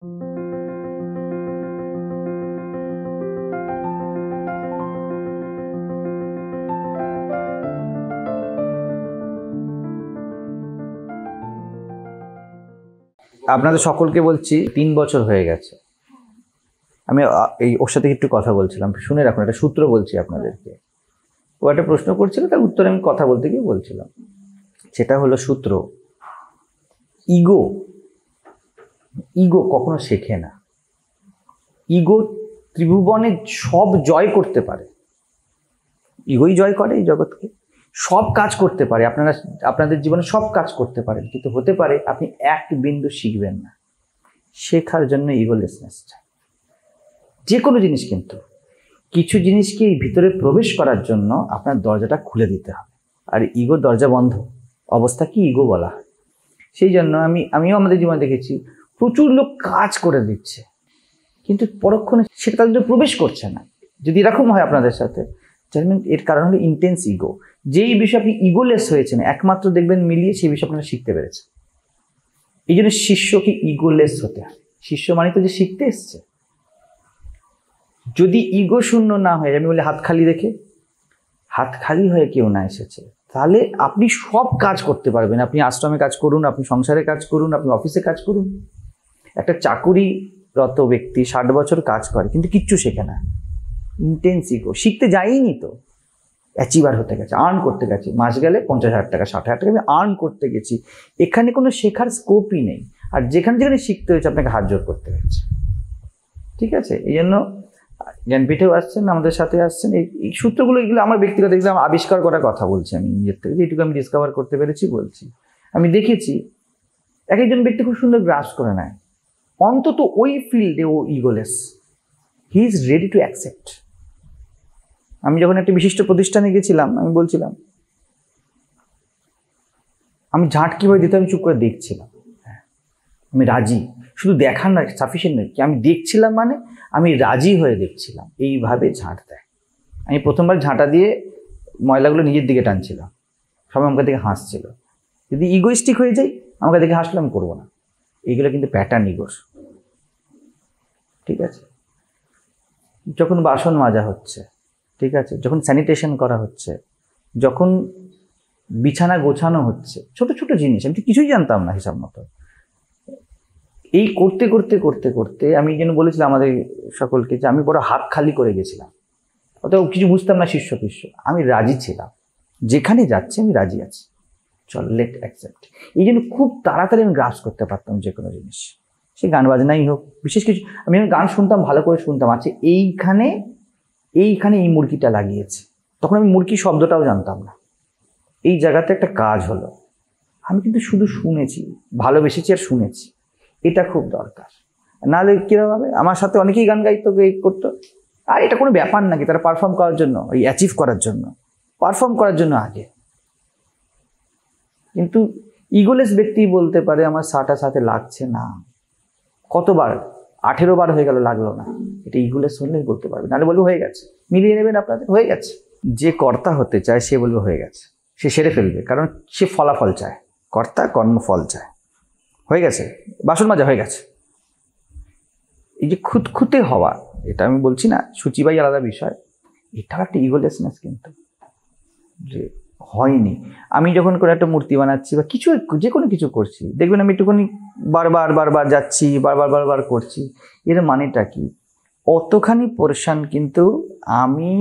আপনাদের সকলকে বলছি 3 বছর হয়ে গেছে। আমি এই ওর সাথে একটু কথা বলছিলাম, শুনে রাখুন, একটা সূত্র বলছি আপনাদেরকে। ও একটা প্রশ্ন করছিল, তার উত্তরে আমি কথা বলতে গিয়ে বলছিলাম, সেটা হলো সূত্র, ইগো কখনো শেখে না। ইগো ত্রিভুবনে সব জয় করতে পারে, ইগোই জয় করে এই জগৎকে, সব কাজ করতে পারে, আপনাদের জীবনে সব কাজ করতে পারেন, কিন্তু হতে পারে আপনি এক বিন্দু শিখবেন না। শেখার জন্য ইগোলেসনেস চাই, যে কোনো জিনিস। কিন্তু কিছু জিনিসকে ভিতরে প্রবেশ করার জন্য আপনার দরজাটা খুলে দিতে হবে, আর ইগো দরজা বন্ধ অবস্থা কি ইগো বলা হয়। সেই জন্য আমিও আমাদের জীবনে দেখেছি, প্রচুর লোক কাজ করে দিচ্ছে, কিন্তু পরক্ষণে সেটা তাদের প্রবেশ করছে না। যদি এরকম হয় আপনাদের সাথে, জানবেন এর কারণ হলো ইন্টেন্স ইগো। যেই বিষয়ে আপনি ইগোলেস হয়েছেন, একমাত্র দেখবেন মিলিয়ে সেই বিষয়ে আপনারা শিখতে পেরেছেন। এই জন্য শিষ্যকে ইগোলেস হতে হয়। শিষ্য মানে তো যে শিখতে এসছে। যদি ইগো শূন্য না হয়, আমি বলি হাত খালি রেখে, হাত খালি হয়ে কেউ না এসেছে, তাহলে আপনি সব কাজ করতে পারবেন। আপনি আশ্রমে কাজ করুন, আপনি সংসারে কাজ করুন, আপনি অফিসে কাজ করুন। একটা চাকুরিরত ব্যক্তি 60 বছর কাজ করে কিন্তু কিচ্ছু শেখে না, ইন্টেন্স ইগো। শিখতে যাইনি তো, অ্যাচিভার হতে গেছে, আর্ন করতে গেছে, মাস গেলে 50,000 টাকা 60,000 টাকা আমি আর্ন করতে গেছি। এখানে কোনো শেখার স্কোপই নেই। আর যেখানে যেখানে শিখতে হয়েছে আপনাকে হাত জোর করতে হয়েছে। ঠিক আছে, এই জন্য জ্ঞানপীঠেও আসছেন, আমাদের সাথে আসছেন। এই সূত্রগুলো, এগুলো আমার ব্যক্তিগত, এগুলো আমার আবিষ্কার করার কথা বলছি আমি নিজের থেকে, যেটুকু আমি ডিসকভার করতে পেরেছি বলছি। আমি দেখেছি এক একজন ব্যক্তি খুব সুন্দর গ্রাস করে নেয়, অন্তত ওই ফিল্ডে ও egoless, he is ready to accept. আমি যখন একটা বিশিষ্ট প্রতিষ্ঠানে গেছিলাম, আমি বলছিলাম আমি ঝাঁট কীভাবে দিতে আমি চুপ করে দেখছিলাম। আমি রাজি, শুধু দেখার না সাফিসিয়েন্ট নয়, কি আমি দেখছিলাম মানে আমি রাজি হয়ে দেখছিলাম এইভাবে ঝাঁট দেয়। আমি প্রথমবার ঝাঁটা দিয়ে ময়লাগুলো নিজের দিকে টানছিলাম, সবাই আমাকে দেখে হাসছিল। যদি ইগোইস্টিক হয়ে যাই, আমাকে দেখে হাসলে আমি করবো না। এইগুলো কিন্তু প্যাটার্ন ইগোর। ঠিক আছে, যখন বাসন মাজা হচ্ছে, ঠিক আছে, যখন স্যানিটেশন করা হচ্ছে, যখন বিছানা গোছানো হচ্ছে, ছোট ছোট জিনিস, আমি তো কিছুই জানতাম না হিসাব মতো। এই করতে করতে করতে করতে আমি যেন বলেছিলাম আমাদের সকলকে যে আমি বড় হাত খালি করে গেছিলাম, অতএব কিছু বুঝতাম না শিষ্য ফিষ্য। আমি রাজি ছিলাম, যেখানে যাচ্ছে আমি রাজি আছি, চল লেট অ্যাকসেপ্ট। এই জন্য খুব তাড়াতাড়ি আমি গ্রাস করতে পারতাম যে কোনো জিনিস, সে গান বাজনাই হোক, বিশেষ কিছু। আমি গান শুনতাম, ভালো করে শুনতাম, আছে এইখানে এই মুরগিটা লাগিয়েছে, তখন আমি মুরগি শব্দটাও জানতাম না। এই জায়গাতে একটা কাজ হলো, আমি কিন্তু শুধু শুনেছি, ভালোবেসেছি আর শুনেছি। এটা খুব দরকার, নাহলে কীরকম হবে। আমার সাথে অনেকেই গান গাইতো, করতো, আর এটা কোনো ব্যাপার নাকি, তারা পারফর্ম করার জন্য, ওই অ্যাচিভ করার জন্য, পারফর্ম করার জন্য আগে। কিন্তু ইগোলেস ব্যক্তি বলতে পারে আমার সাথে লাগছে না, কতবার 18 বার হয়ে গেল লাগলো না। এটা ইগোলেস হলেই বলতে পারবে, নাহলে বলবে হয়ে গেছে। মিলিয়ে নেবেন আপনাদের, হয়ে গেছে। যে কর্তা হতে চায় সে বলবে হয়ে গেছে, সে সেরে ফেলবে, কারণ সে ফলাফল চায়। কর্তা কর্মফল চায়। হয়ে গেছে, বাসন মাজা হয়ে গেছে। এই যে খুঁতখুঁতে হওয়া, এটা আমি বলছি না, সূচিবাই আলাদা বিষয়, এটাও একটা ইগোলেসনেস। কিন্তু যে হয়নি, আমি যখন করে একটা মূর্তি বানাচ্ছি বা কিছু, যে কোনো কিছু করছি, দেখবেন আমি একটুখানি বারবার যাচ্ছি, বারবার করছি, এর মানেটা কি? অতখানি পোরশন কিন্তু আমি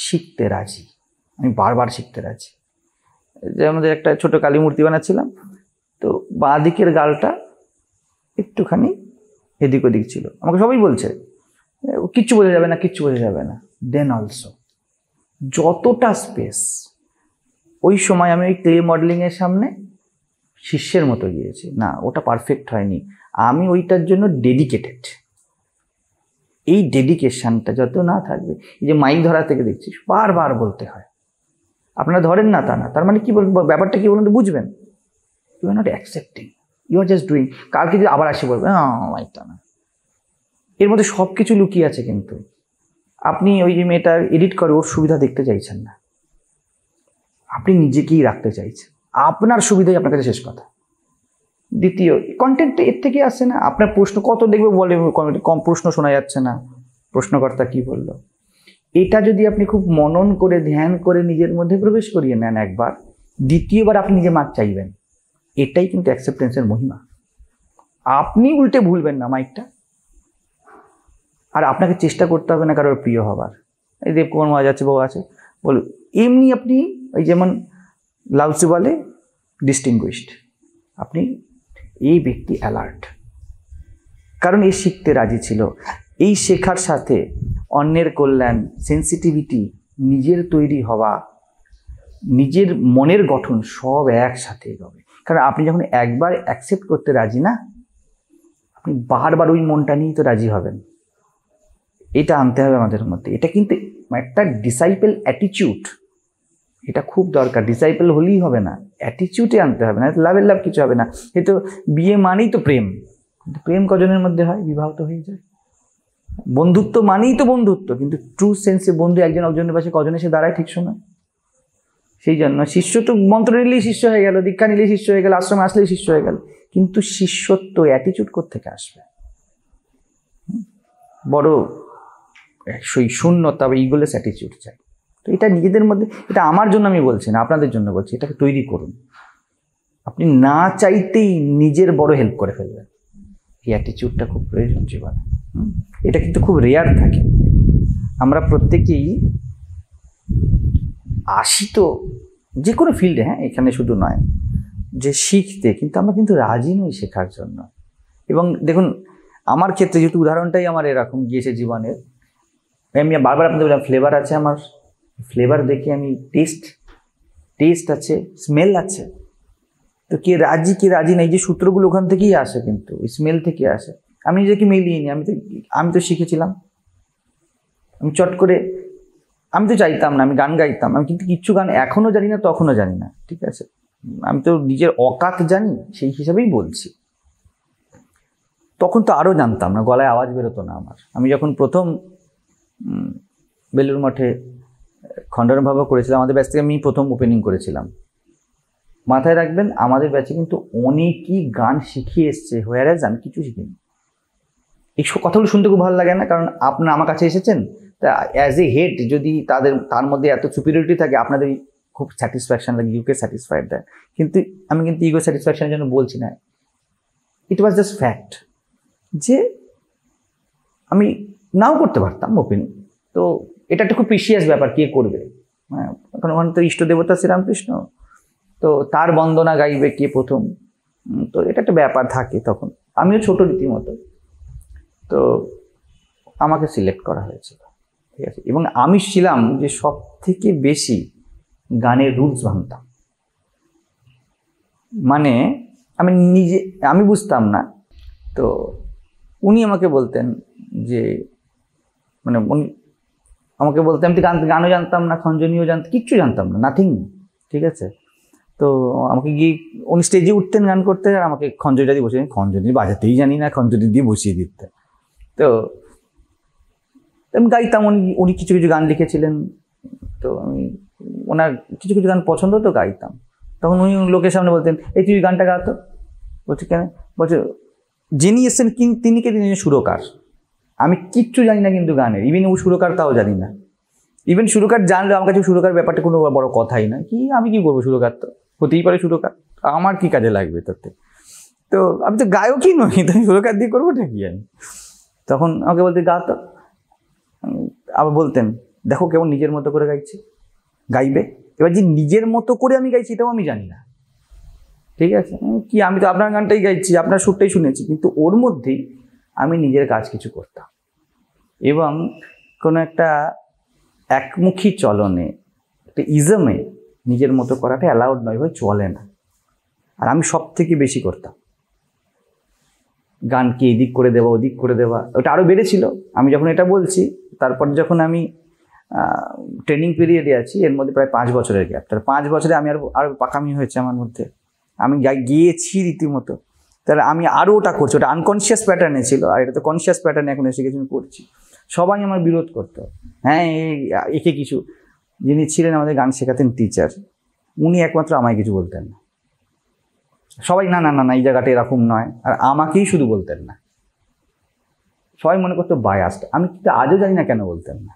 শিখতে রাজি, আমি বারবার শিখতে রাজি। যে আমাদের একটা ছোট কালী মূর্তি বানাচ্ছিলাম, তো বাঁ দিকের গালটা একটুখানি এদিক ওদিক ছিল, আমাকে সবাই বলছে কিচ্ছু বোঝা যাবে না, কিচ্ছু বোঝা যাবে না। দেন অলসো যতটা স্পেস, ওই সময় আমি ওই ক্লে মডেলিংয়ের সামনে শিষ্যের মতো গিয়েছি, না ওটা পারফেক্ট হয়নি, আমি ওইটার জন্য ডেডিকেটেড। এই ডেডিকেশনটা যত না থাকবে, এই যে মাইক ধরা থেকে দেখছিস বারবার বলতে হয়, আপনারা ধরেন না তা না, তার মানে কি বলবো, ব্যাপারটা কি বলুন তো, বুঝবেন। You are not accepting, you are just doing. কালকে যদি আবার আসি বলবে মাইকটা না, এর মধ্যে সব কিছু লুকিয়ে আছে। কিন্তু আপনি ওই যে মেয়েটা এডিট করে, ওর সুবিধা দেখতে চাইছেন না, আপনি নিজেকেই রাখতে চাইছেন, আপনার সুবিধাই আপনার কাছে শেষ কথা। দ্বিতীয় কন্টেন্ট এর থেকে আসছে না, আপনার প্রশ্ন কত দেখবে বলে কম প্রশ্ন শোনা যাচ্ছে না, প্রশ্নকর্তা কি বললো। এটা যদি আপনি খুব মনন করে ধ্যান করে নিজের মধ্যে প্রবেশ করিয়ে নেন একবার, দ্বিতীয়বার আপনি নিজে মার্ক চাইবেন। এটাই কিন্তু অ্যাকসেপ্টেন্সের মহিমা। আপনি উল্টে ভুলবেন না মাইকটা, আর আপনাকে চেষ্টা করতে হবে না কারোর প্রিয় হবার। এই দেবকুমার মহারাজ আছে, বউ আছে, বলুন এমনি আপনি ওই যেমন লাউসি বলে ডিস্টিংগুইশড, আপনি এই ব্যক্তি অ্যালার্ট, কারণ এই শিখতে রাজি ছিল। এই শেখার সাথে অন্যের কল্যাণ, সেন্সিটিভিটি, নিজের তৈরি হওয়া, নিজের মনের গঠন সব একসাথে হবে। কারণ আপনি যখন একবার অ্যাকসেপ্ট করতে রাজি না, আপনি বারবার ওই মনটা নিয়েই তো রাজি হবেন। এটা আনতে হবে আমাদের মধ্যে। এটা কিন্তু একটা ডিসাইপল অ্যাটিটিউড, এটা খুব দরকার। ডিসাইপল হলেই হবে না, অ্যাটিটিউডে আনতে হবে, না লাভের লাভ কিছু হবে না। এ তো বিয়ে মানেই তো প্রেম, কিন্তু প্রেম কজনের মধ্যে হয়? বিবাহ তো হয়ে যায়। বন্ধুত্ব মানেই তো বন্ধুত্ব, কিন্তু ট্রু সেন্সে বন্ধু একজন একজনের পাশে কজন এসে দাঁড়ায় ঠিক সময়। সেই জন্য শিষ্য তো মন্ত্র নিলেই শিষ্য হয়ে গেল, দীক্ষা নিলেই শিষ্য হয়ে গেল, আশ্রমে আসলেই শিষ্য হয়ে গেল, কিন্তু শিষ্যত্ব অ্যাটিটিউড কোত্থেকে আসবে? বড় সেই শূন্যতা বা ইগোলেস অ্যাটিটিউড চাই। তো এটা নিজেদের মধ্যে, এটা আমার জন্য আমি বলছি না, আপনাদের জন্য বলছি, এটাকে তৈরি করুন। আপনি না চাইতেই নিজের বড় হেল্প করে ফেলবেন। এই অ্যাটিটিউডটা খুব প্রয়োজন জীবনে। এটা কিন্তু খুব রেয়ার থাকে। আমরা প্রত্যেকেই আসি তো যে কোনো ফিল্ডে, হ্যাঁ এখানে শুধু নয়, যে শিখতে, কিন্তু আমরা কিন্তু রাজি নই শেখার জন্য। এবং দেখুন আমার ক্ষেত্রে যেহেতু উদাহরণটাই আমার এরকম গিয়েছে জীবনের, আমি বারবার আপনাদের বললাম ফ্লেভার আছে আমার, ফ্লেভার দেখে আমি টেস্ট আছে, স্মেল আছে, তো কে রাজি নেই, যে সূত্রগুলো ওখান থেকেই আসে, কিন্তু স্মেল থেকে আসে। আমি নিজেকে মিলিয়ে নিই, আমি তো শিখেছিলাম, আমি চট করে, আমি তো চাইতাম না, আমি গান গাইতাম, আমি কিন্তু কিচ্ছু গান এখনও জানি না, তখনও জানি না, ঠিক আছে, আমি তো নিজের অকাত জানি, সেই হিসাবেই বলছি। তখন তো আরও জানতাম না, গলায় আওয়াজ বেরোতো না আমার। আমি যখন প্রথম বেলুড় মঠে খণ্ডনভাবে করেছিলাম, আমাদের ব্যাচ থেকে আমি প্রথম ওপেনিং করেছিলাম। মাথায় রাখবেন আমাদের ব্যাচে কিন্তু অনেকই গান শিখিয়ে এসছে, হোয়ারাজ আমি কিছু শিখিনি। এই কথাগুলো শুনতে খুব ভালো লাগে না? কারণ আপনারা আমার কাছে এসেছেন, তা অ্যাজ এ হেড যদি তার মধ্যে এত সুপিরিয়রিটি থাকে, আপনাদের খুব স্যাটিসফ্যাকশন লাগে, ইউকে স্যাটিসফাইড দেয়। কিন্তু আমি কিন্তু ইগো স্যাটিসফ্যাকশনের জন্য বলছি না, ইট ওয়াজ জাস্ট ফ্যাক্ট যে আমি নাও করতে পারতাম ওপেনিং। তো এটা একটা খুব প্রিশিয়াস ব্যাপার, কে করবে? হ্যাঁ, এখন ওখানে তো ইষ্ট দেবতা শ্রীরামকৃষ্ণ, তো তার বন্দনা গাইবে কে প্রথম, তো এটা একটা ব্যাপার থাকে। তখন আমিও ছোট রীতিমতো, তো আমাকে সিলেক্ট করা হয়েছিল, ঠিক আছে। এবং আমি ছিলাম যে সব থেকে বেশি গানের রুলস ভাঙতাম। মানে আমি বুঝতাম না, তো উনি আমাকে বলতেন যে, মানে উনি আমাকে বলতেন, আমি তো গানও জানতাম না, খঞ্জনীও জানতাম, কিচ্ছু জানতাম না, নাথিং, ঠিক আছে। তো আমাকে গিয়ে উনি স্টেজে উঠতেন গান করতে, আর আমাকে খঞ্জনিটা দিয়ে বসিয়ে, খঞ্জনি বাজাতেই জানি না, খঞ্জনি দিয়ে বসিয়ে দিতেন। তো আমি গাইতাম, উনি কিছু কিছু গান লিখেছিলেন, তো আমি ওনার কিছু কিছু গান পছন্দ তো গাইতাম। তখন উনি লোকের সামনে বলতেন, এই তুই গানটা গাতো। বলছি কেন? বলছে যিনি এসছেন তিনি সুরকার। আমি কিচ্ছু জানি না কিন্তু গানের, ইভেন ও সুরকার তাও জানি না। ইভেন সুরকার জানলে আমার কাছে সুরকার ব্যাপারটা কোনো বড় কথাই না, কি আমি কি করবো, সুরকার তো হতেই পারে সুরকার, আমার কি কাজে লাগবে তাতে? তো আমি তো গায়কই নই, তো আমি সুরকার দিয়ে করবো নাকি আমি? তখন আমাকে বলতে গাতো, আবার বলতেন দেখো কেমন নিজের মতো করে গাইবে। এবার যে নিজের মতো করে আমি গাইছি এটাও আমি জানি না, ঠিক আছে, কি আমি তো আপনার গানটাই গাইছি, আপনার সুরটাই শুনেছি, কিন্তু ওর মধ্যেই আমি নিজের কাজ কিছু করতাম। এবং কোনো একটা একমুখী চলনে, একটা ইজমে নিজের মতো করাটা অ্যালাউড নয়, ভাই চলে না। আর আমি সব থেকে বেশি করতাম, গানকে এদিক করে দেওয়া ওদিক করে দেওয়া, ওটা আরও বেড়েছিল। আমি যখন এটা বলছি, তারপর যখন আমি ট্রেনিং পিরিয়ডে আছি, এর মধ্যে প্রায় 5 বছরের গ্যাপ, তাহলে 5 বছরে আমি আরও পাকামি হয়েছে আমার মধ্যে, আমি গিয়েছি রীতিমতো। তাহলে আমি আরও ওটা করছি, ওটা আনকনসিয়াস প্যাটার্নে ছিল, আর এটা তো কনসিয়াস প্যাটার্নে এখন এসে গেছি, আমি করছি। সবাই আমার বিরোধ করতো, হ্যাঁ একে কিছু, যিনি ছিলেন আমাদের গান শেখাতেন টিচার, উনি একমাত্র আমায় কিছু বলতেন না। সবাই না না না না এই জায়গাটা এরকম নয়, আর আমাকেই শুধু বলতেন না, সবাই মনে করতো বায়াসড। আমি কিন্তু আজও জানি না কেন বলতেন না।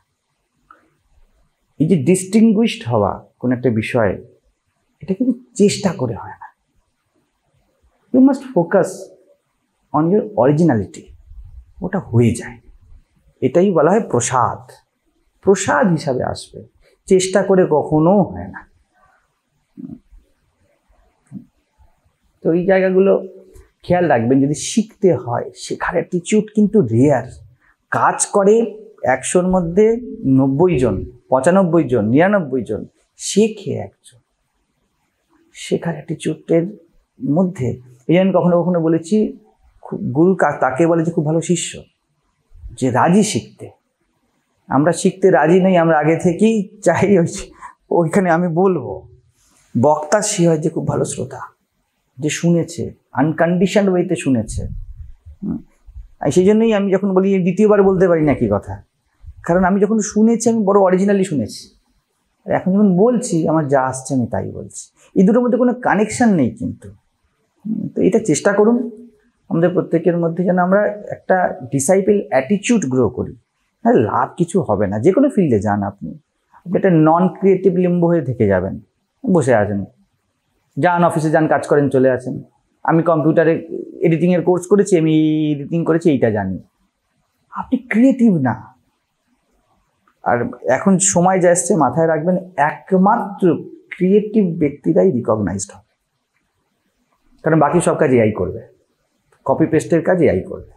এই যে ডিস্টিংগুইশড হওয়া কোনো একটা বিষয়ে, এটা কিন্তু চেষ্টা করে হয় না। You must focus on your originality, ওটা হয়ে যায়। এটাই বলা হয় প্রসাদ, প্রসাদ হিসাবে আসবে, চেষ্টা করে কখনো হয় না। তো এই জায়গাগুলো খেয়াল রাখবেন। যদি শিখতে হয়, শেখার অ্যাটিটিউড কিন্তু রেয়ার। কাজ করে 100-র মধ্যে 90 জন, 95 জন, 99 জন, শেখে একজন। শেখার অ্যাটিটিউডের মধ্যে এই জন্য কখনো কখনো বলেছি, গুরু তাকে বলে যে খুব ভালো শিষ্য, যে রাজি শিখতে। আমরা শিখতে রাজি নই, আমরা আগে থেকেই চাই ওইখানে আমি বলবো। বক্তা সে হয় যে খুব ভালো শ্রোতা, যে শুনেছে, আনকন্ডিশনড ওয়েতে শুনেছে। সেই জন্যই আমি যখন বলি দ্বিতীয়বার বলতে পারি না কি কথা, কারণ আমি যখন শুনেছি আমি বড় অরিজিনালি শুনেছি, আর এখন যখন বলছি আমার যা আসছে আমি তাই বলছি। এই দুটোর মধ্যে কোনো কানেকশান নেই কিন্তু। তো এটা চেষ্টা করুন আমাদের প্রত্যেকের মধ্যে, যেন আমরা একটা ডিসাইপল অ্যাটিটিউড গ্রো করি। হ্যাঁ, লাভ কিছু হবে না। যে কোনো ফিল্ডে যান আপনি একটা নন ক্রিয়েটিভ লিম্ব হয়ে থেকে যাবেন, বসে আছেন। যান অফিসে যান, কাজ করেন, চলে আসেন। আমি কম্পিউটারে এডিটিংয়ের কোর্স করেছি, আমি এডিটিং করেছি, এইটা জানি। আপনি ক্রিয়েটিভ না। আর এখন সময় যা এসছে, মাথায় রাখবেন, একমাত্র ক্রিয়েটিভ ব্যক্তিরাই রিকগনাইজড হবে। কারণ বাকি সব কাজ এআই করবে, কপি পেস্টের কাজ এআই করবে।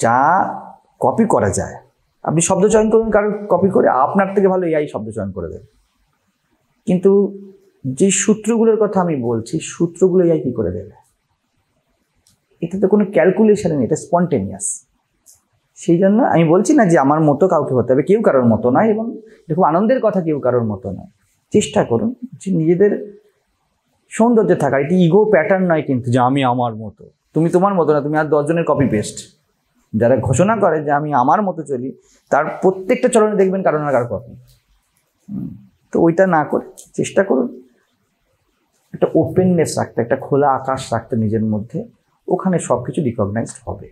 যা কপি করা যায়, আপনি শব্দ চয়ন করুন কারণ কপি করে, আপনার থেকে ভালো এআই শব্দ চয়ন করে দেবে। কিন্তু যে সূত্রগুলোর কথা আমি বলছি, সূত্রগুলো এআই কি করে দেবে? এটাতে কোনো ক্যালকুলেশন নেই, এটা স্পন্টেনিয়াস। সেই জন্য আমি বলছি না যে আমার মতো কাউকে হতে হবে, কেউ কারোর মতো নয়। এবং এটা খুব আনন্দের কথা, কেউ কারোর মতো নয়। চেষ্টা করুন যে নিজেদের সৌন্দর্য থাকা। এটি ইগো প্যাটার্ন নয় কিন্তু, যে আমি আমার মতো। তুমি তোমার মতো না, তুমি আর 10 জনের কপি পেস্ট। যারা ঘোষণা করে যে আমি আমার মতো চলি, তার প্রত্যেকটা চলনে দেখবেন কারো না কারো কপি। তো ওইটা না করে চেষ্টা করুন একটা ওপেননেস রাখতে, একটা খোলা আকাশ রাখতে নিজের মধ্যে। ওখানে সব কিছু রিকগনাইজড হবে।